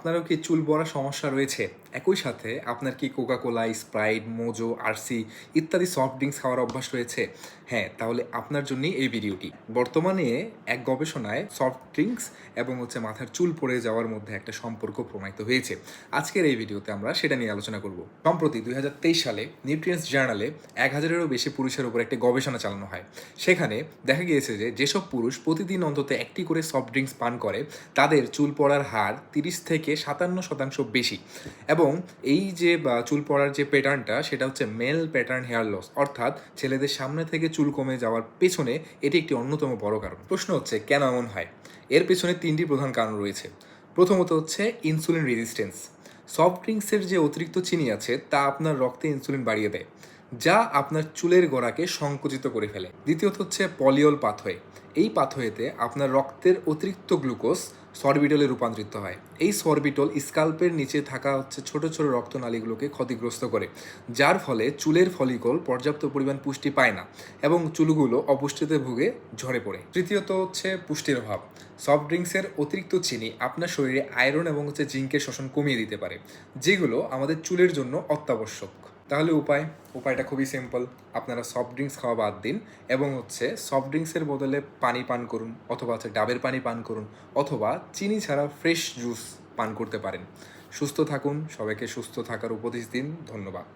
আপনারও কি চুল পড়ার সমস্যা রয়েছে? একই সাথে আপনার কি কোকা-কোলা, স্প্রাইট, মোজো, আরসি ইত্যাদি সফট ড্রিংকস খাওয়ার অভ্যাস রয়েছে? হ্যাঁ, তাহলে আপনার জন্যই এই ভিডিওটি। বর্তমানে এক গবেষণায় সফট ড্রিংকস এবং মাথার চুল পড়ে যাওয়ার মধ্যে একটা সম্পর্ক প্রমাণিত হয়েছে। আজকের এই ভিডিওতে আমরা সেটা নিয়ে আলোচনা করব। সম্প্রতি ২০২৩ সালে নিউট্রিয়েন্টস জার্নালে ১,০০০-এরও বেশি পুরুষের উপর একটি গবেষণা চালানো হয়। সেখানে দেখা গিয়েছে যে যেসব পুরুষ প্রতিদিন অন্তত একটি করে সফট ড্রিংকস পান করে তাদের চুল পড়ার হার ৩০ থেকে ৫৭% বেশি এবং এই যে চুল পড়ার যে প্যাটার্নটা সেটা হচ্ছে মেল প্যাটার্ন হেয়ার লস, অর্থাৎ ছেলেদের সামনে থেকে চুল কমে যাওয়ার পেছনে এটি একটি অন্যতম বড় কারণ। প্রশ্ন হচ্ছে কেন এমন হয়? এর পেছনে ৩টি প্রধান কারণ রয়েছে। প্রথমত হচ্ছে ইনসুলিন রেজিস্ট্যান্স। সফট ড্রিঙ্কসের যে অতিরিক্ত চিনি আছে তা আপনার রক্তে ইনসুলিন বাড়িয়ে দেয়, যা আপনার চুলের গোড়াকে সংকুচিত করে ফেলে। দ্বিতীয়ত হচ্ছে পলিওল পাথওয়ে। এই পাথওয়েতে আপনার রক্তের অতিরিক্ত গ্লুকোজ সরবিটলে রূপান্তরিত হয়। এই সরবিটল স্কাল্পের নিচে থাকা ছোট ছোট রক্তনালীগুলোকে ক্ষতিগ্রস্ত করে, যার ফলে চুলের ফলিকল পর্যাপ্ত পরিমাণ পুষ্টি পায় না এবং চুলগুলো অপুষ্টিতে ভুগে ঝরে পড়ে। তৃতীয়ত হচ্ছে পুষ্টির অভাব। সফট ড্রিঙ্কসের অতিরিক্ত চিনি আপনার শরীরে আয়রন এবং জিঙ্কের শোষণ কমিয়ে দিতে পারে, যেগুলো আমাদের চুলের জন্য অত্যাবশ্যক। তাহলে উপায়টা খুবই সিম্পল। আপনারা সফট ড্রিঙ্কস খাওয়া বাদ দিন এবং সফট ড্রিঙ্কসের বদলে পানি পান করুন, অথবা ডাবের পানি পান করুন, অথবা চিনি ছাড়া ফ্রেশ জুস পান করতে পারেন। সুস্থ থাকুন, সবাইকে সুস্থ থাকার উপদেশ দিন। ধন্যবাদ।